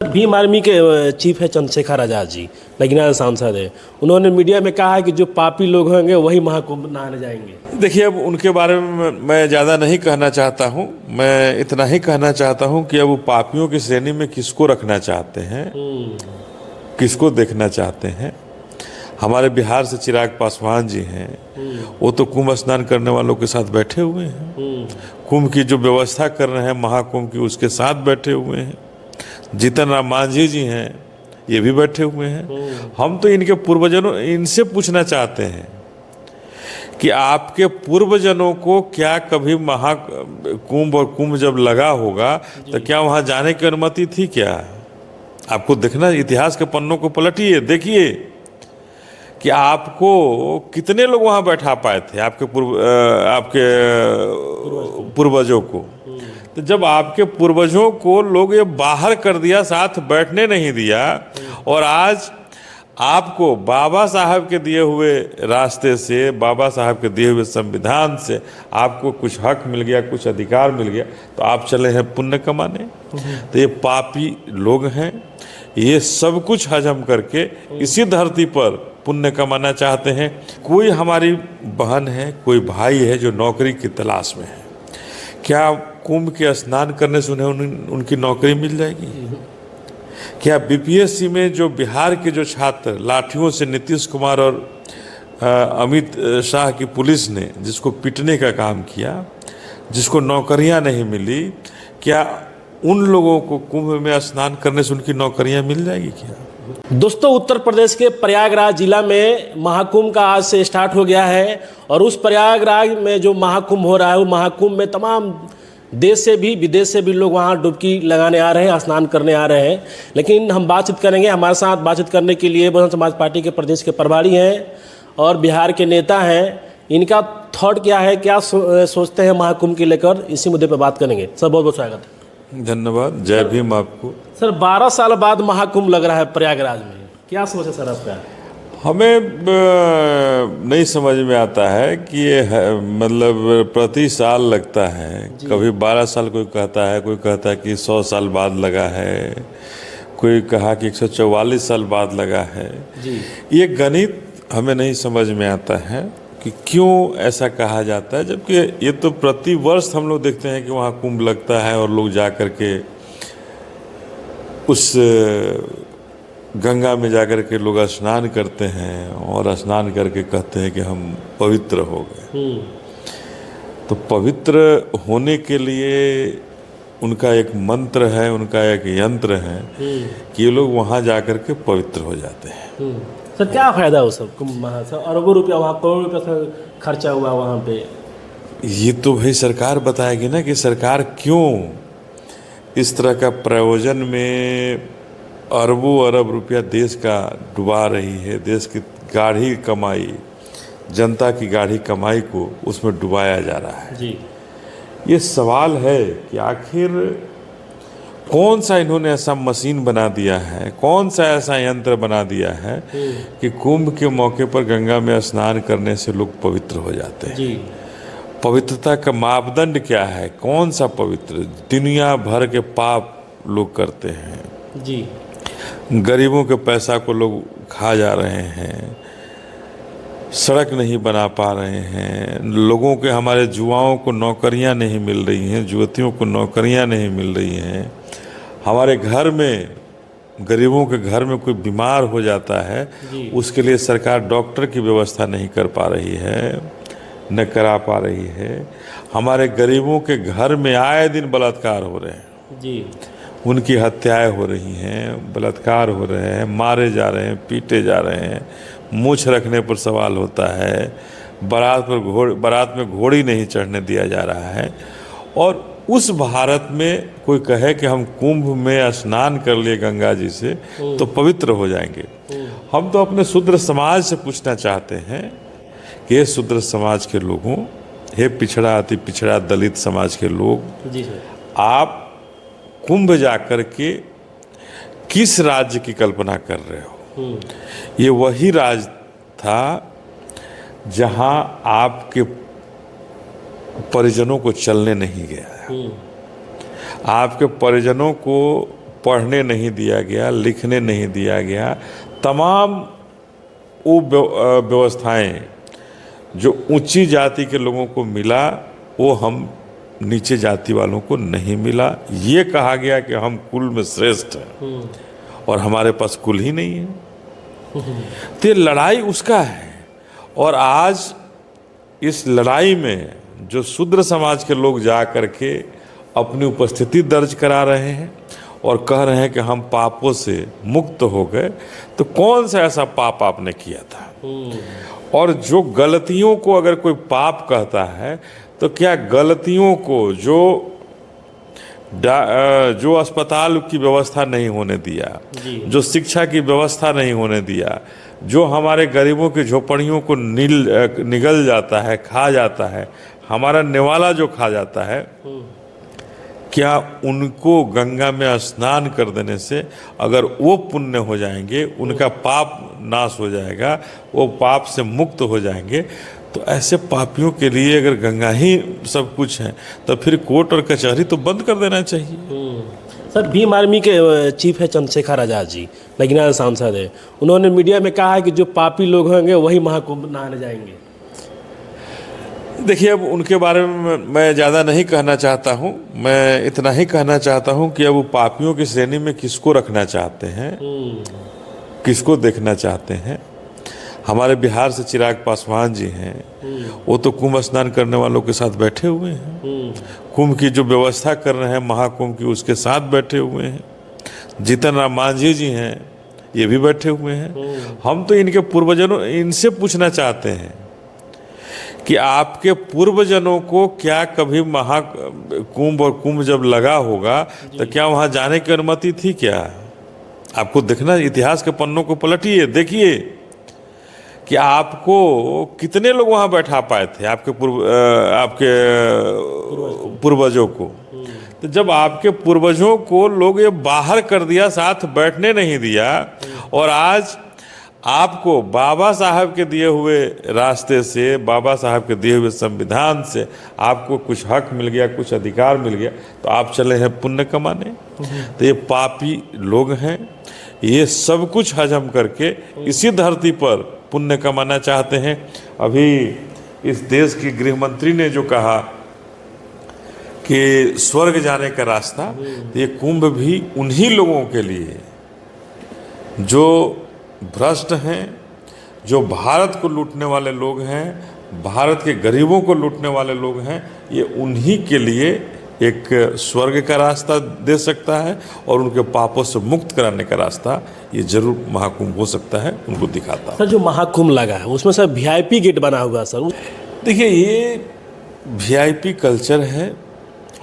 Bhim army के chief है चंद्रशेखर आज़ाद जी, नगीना सांसद है। उन्होंने मीडिया में कहा है कि जो पापी लोग होंगे वही महाकुंभ नहाने जाएंगे। देखिए, अब उनके बारे में मैं ज़्यादा नहीं कहना चाहता हूँ। मैं इतना ही कहना चाहता हूँ कि अब वो पापियों की श्रेणी में किसको रखना चाहते हैं, किसको देखना चाहते हैं। हमारे बिहार से चिराग पासवान जी हैं, वो तो कुंभ स्नान करने वालों के साथ बैठे हुए हैं। कुंभ की जो व्यवस्था कर रहे हैं महाकुंभ की, उसके साथ बैठे हुए हैं। जीतन राम मांझी जी हैं, ये भी बैठे हुए हैं। हम तो इनके पूर्वजनों, इनसे पूछना चाहते हैं कि आपके पूर्वजनों को क्या कभी महाकुंभ और कुंभ जब लगा होगा तो क्या वहाँ जाने की अनुमति थी क्या? आपको देखना, इतिहास के पन्नों को पलटिए, देखिए कि आपको कितने लोग वहाँ बैठा पाए थे, आपके पूर्वजों को। तो जब आपके पूर्वजों को लोग ये बाहर कर दिया, साथ बैठने नहीं दिया, और आज आपको बाबा साहब के दिए हुए रास्ते से, बाबा साहब के दिए हुए संविधान से आपको कुछ हक मिल गया, कुछ अधिकार मिल गया, तो आप चले हैं पुण्य कमाने। तो ये पापी लोग हैं, ये सब कुछ हजम करके इसी धरती पर पुण्य कमाना चाहते हैं। कोई हमारी बहन है, कोई भाई है जो नौकरी की तलाश में है, क्या कुंभ के स्नान करने से उन्हें उनकी नौकरी मिल जाएगी? क्या बीपीएससी में जो बिहार के जो छात्र लाठियों से नीतीश कुमार और अमित शाह की पुलिस ने जिसको पीटने का काम किया, जिसको नौकरियां नहीं मिली, क्या उन लोगों को कुंभ में स्नान करने से उनकी नौकरियां मिल जाएगी क्या? दोस्तों, उत्तर प्रदेश के प्रयागराज जिला में महाकुंभ का आज से स्टार्ट हो गया है। और उस प्रयागराज में जो महाकुंभ हो रहा है, वो महाकुंभ में तमाम देश से भी विदेश से भी लोग वहाँ डुबकी लगाने आ रहे हैं, स्नान करने आ रहे हैं। लेकिन हम बातचीत करेंगे, हमारे साथ बातचीत करने के लिए बहुजन समाज पार्टी के प्रदेश के प्रभारी हैं और बिहार के नेता हैं। इनका थॉट क्या है, क्या सोचते हैं महाकुंभ के लेकर, इसी मुद्दे पर बात करेंगे। सर, बहुत बहुत स्वागत है। धन्यवाद, जय भीम आपको। सर, 12 साल बाद महाकुंभ लग रहा है प्रयागराज में, क्या सोच है सर आपका? हमें नहीं समझ में आता है कि ये मतलब प्रति साल लगता है। कभी 12 साल कोई कहता है, कोई कहता है कि 100 साल बाद लगा है, कोई कहा कि 144 साल बाद लगा है जी। ये गणित हमें नहीं समझ में आता है कि क्यों ऐसा कहा जाता है, जबकि ये तो प्रति वर्ष हम लोग देखते हैं कि वहाँ कुंभ लगता है और लोग जा कर के उस गंगा में जाकर के लोग स्नान करते हैं और स्नान करके कहते हैं कि हम पवित्र हो गए। तो पवित्र होने के लिए उनका एक मंत्र है, उनका एक यंत्र है कि ये लोग वहाँ जाकर के पवित्र हो जाते हैं। सर, क्या फ़ायदा हो सब कुंभ महा से? अरबों रुपया, वहाँ करोड़ रुपया खर्चा हुआ वहाँ पे। ये तो भाई सरकार बताएगी ना कि सरकार क्यों इस तरह का प्रयोजन में अरबों अरब रुपया देश का डुबा रही है। देश की गाढ़ी कमाई, जनता की गाढ़ी कमाई को उसमें डुबाया जा रहा है जी। ये सवाल है कि आखिर कौन सा इन्होंने ऐसा मशीन बना दिया है, कौन सा ऐसा यंत्र बना दिया है कि कुंभ के मौके पर गंगा में स्नान करने से लोग पवित्र हो जाते हैं जी। पवित्रता का मापदंड क्या है? कौन सा पवित्र? दुनिया भर के पाप लोग करते हैं जी। गरीबों के पैसा को लोग खा जा रहे हैं, सड़क नहीं बना पा रहे हैं, लोगों के, हमारे युवाओं को नौकरियां नहीं मिल रही हैं, युवतियों को नौकरियां नहीं मिल रही हैं। हमारे घर में, गरीबों के घर में कोई बीमार हो जाता है, उसके लिए सरकार डॉक्टर की व्यवस्था नहीं कर पा रही है, न करा पा रही है। हमारे गरीबों के घर में आए दिन बलात्कार हो रहे हैं जी। उनकी हत्याएं हो रही हैं, बलात्कार हो रहे हैं, मारे जा रहे हैं, पीटे जा रहे हैं। मूछ रखने पर सवाल होता है, बारात में घोड़ी नहीं चढ़ने दिया जा रहा है। और उस भारत में कोई कहे कि हम कुंभ में स्नान कर लिए गंगा जी से तो पवित्र हो जाएंगे। हम तो अपने शूद्र समाज से पूछना चाहते हैं कि ये शूद्र समाज के लोगों, हे पिछड़ा अति पिछड़ा दलित समाज के लोग जी सर, आप कुंभ जाकर के किस राज्य की कल्पना कर रहे हो? ये वही राज्य था जहां आपके परिजनों को चलने नहीं गया है। आपके परिजनों को पढ़ने नहीं दिया गया, लिखने नहीं दिया गया। तमाम वो व्यवस्थाएं जो ऊंची जाति के लोगों को मिला वो हम नीचे जाति वालों को नहीं मिला। ये कहा गया कि हम कुल में श्रेष्ठ हैं और हमारे पास कुल ही नहीं है। तो ये लड़ाई उसका है। और आज इस लड़ाई में जो शूद्र समाज के लोग जा करके अपनी उपस्थिति दर्ज करा रहे हैं और कह रहे हैं कि हम पापों से मुक्त हो गए, तो कौन सा ऐसा पाप आपने किया था? और जो गलतियों को अगर कोई पाप कहता है तो क्या गलतियों को जो अस्पताल की व्यवस्था नहीं होने दिया, जो शिक्षा की व्यवस्था नहीं होने दिया, जो हमारे गरीबों की झोपड़ियों को निगल जाता है, खा जाता है, हमारा निवाला जो खा जाता है, क्या उनको गंगा में स्नान कर देने से अगर वो पुण्य हो जाएंगे, उनका पाप नाश हो जाएगा, वो पाप से मुक्त हो जाएंगे? तो ऐसे पापियों के लिए अगर गंगा ही सब कुछ है तो फिर कोर्ट और कचहरी तो बंद कर देना चाहिए। सर, भीम आर्मी के चीफ है चंद्रशेखर आज़ाद जी, नगीना सांसद है, उन्होंने मीडिया में कहा है कि जो पापी लोग होंगे वही महाकुंभ नहाने जाएंगे। देखिए, अब उनके बारे में मैं ज़्यादा नहीं कहना चाहता हूँ। मैं इतना ही कहना चाहता हूँ कि अब वो पापियों की श्रेणी में किसको रखना चाहते हैं, किसको देखना चाहते हैं। हमारे बिहार से चिराग पासवान जी हैं, वो तो कुंभ स्नान करने वालों के साथ बैठे हुए हैं, कुंभ की जो व्यवस्था कर रहे हैं महाकुंभ की उसके साथ बैठे हुए हैं। जीतन राम मांझी जी हैं, ये भी बैठे हुए हैं। हम तो इनके पूर्वजनों, इनसे पूछना चाहते हैं कि आपके पूर्वजनों को क्या कभी महाकुंभ और कुंभ जब लगा होगा तो क्या वहाँ जाने की अनुमति थी क्या? आपको देखना, इतिहास के पन्नों को पलटिए, देखिए कि आपको कितने लोग वहाँ बैठा पाए थे, आपके पूर्वजों को। तो जब आपके पूर्वजों को लोग ये बाहर कर दिया, साथ बैठने नहीं दिया, और आज आपको बाबा साहब के दिए हुए रास्ते से, बाबा साहब के दिए हुए संविधान से आपको कुछ हक मिल गया, कुछ अधिकार मिल गया, तो आप चले हैं पुण्य कमाने। तो ये पापी लोग हैं, ये सब कुछ हजम करके इसी धरती पर पुण्य कमाना चाहते हैं। अभी इस देश के गृह मंत्री ने जो कहा कि स्वर्ग जाने का रास्ता, ये कुंभ भी उन्हीं लोगों के लिए जो भ्रष्ट हैं, जो भारत को लूटने वाले लोग हैं, भारत के गरीबों को लूटने वाले लोग हैं, ये उन्हीं के लिए एक स्वर्ग का रास्ता दे सकता है और उनके पापों से मुक्त कराने का रास्ता ये जरूर महाकुंभ हो सकता है, उनको दिखाता है। सर, जो महाकुंभ लगा है उसमें सर VIP गेट बना हुआ सर। देखिए, ये VIP कल्चर है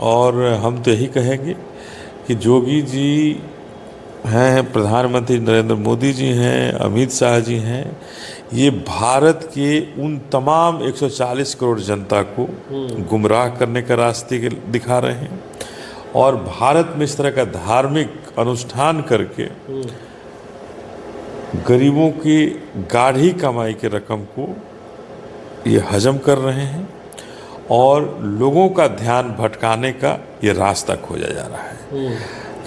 और हम तो यही कहेंगे कि योगी जी हैं, प्रधानमंत्री नरेंद्र मोदी जी हैं, अमित शाह जी हैं, ये भारत के उन तमाम 140 करोड़ जनता को गुमराह करने का रास्ते दिखा रहे हैं और भारत में इस तरह का धार्मिक अनुष्ठान करके गरीबों की गाढ़ी कमाई के रकम को ये हजम कर रहे हैं और लोगों का ध्यान भटकाने का ये रास्ता खोजा जा रहा है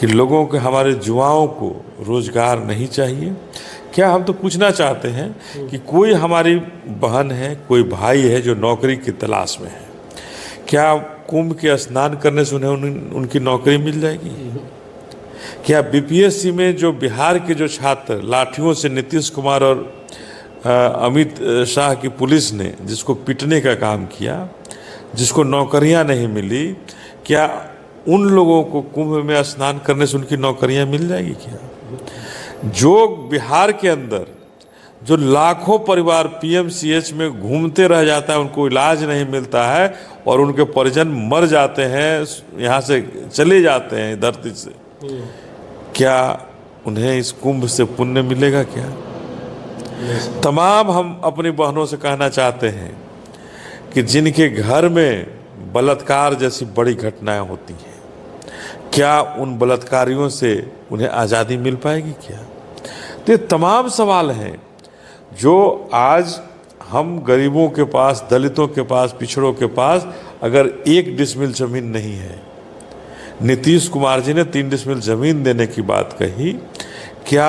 कि लोगों के, हमारे युवाओं को रोजगार नहीं चाहिए। क्या हम तो पूछना चाहते हैं कि कोई हमारी बहन है, कोई भाई है जो नौकरी की तलाश में है, क्या कुंभ के स्नान करने से उन्हें उनकी नौकरी मिल जाएगी? क्या BPSC में जो बिहार के जो छात्र लाठियों से नीतीश कुमार और अमित शाह की पुलिस ने जिसको पीटने का काम किया, जिसको नौकरियां नहीं मिली, क्या उन लोगों को कुंभ में स्नान करने से उनकी नौकरियां मिल जाएगी क्या? जो बिहार के अंदर जो लाखों परिवार PMCH में घूमते रह जाता है, उनको इलाज नहीं मिलता है और उनके परिजन मर जाते हैं, यहाँ से चले जाते हैं धरती से, क्या उन्हें इस कुंभ से पुण्य मिलेगा क्या? तमाम हम अपनी बहनों से कहना चाहते हैं कि जिनके घर में बलात्कार जैसी बड़ी घटनाएं होती हैं, क्या उन बलात्कारियों से उन्हें आज़ादी मिल पाएगी क्या? तो ये तमाम सवाल हैं जो आज हम गरीबों के पास, दलितों के पास, पिछड़ों के पास अगर 1 डिसमिल ज़मीन नहीं है, नीतीश कुमार जी ने 3 डिसमिल जमीन देने की बात कही। क्या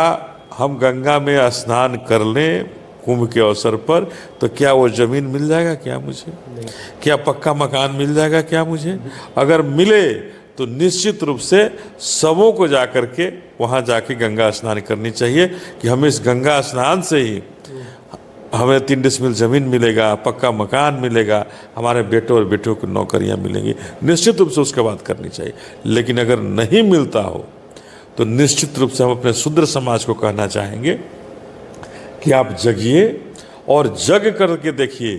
हम गंगा में स्नान कर लें कुंभ के अवसर पर तो क्या वो ज़मीन मिल जाएगा क्या मुझे? क्या पक्का मकान मिल जाएगा क्या मुझे? अगर मिले तो निश्चित रूप से सबों को जाकर के वहाँ जाके गंगा स्नान करनी चाहिए कि हमें इस गंगा स्नान से ही हमें 3 डिसमिल ज़मीन मिलेगा, पक्का मकान मिलेगा, हमारे बेटों और बेटियों को नौकरियाँ मिलेंगी। निश्चित रूप से उसके बात करनी चाहिए। लेकिन अगर नहीं मिलता हो तो निश्चित रूप से हम अपने शूद्र समाज को कहना चाहेंगे कि आप जगिए और जग करके देखिए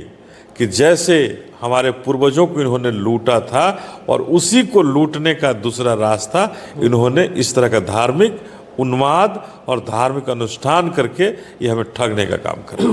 कि जैसे हमारे पूर्वजों को इन्होंने लूटा था और उसी को लूटने का दूसरा रास्ता इन्होंने इस तरह का धार्मिक उन्माद और धार्मिक अनुष्ठान करके ये हमें ठगने का काम करा।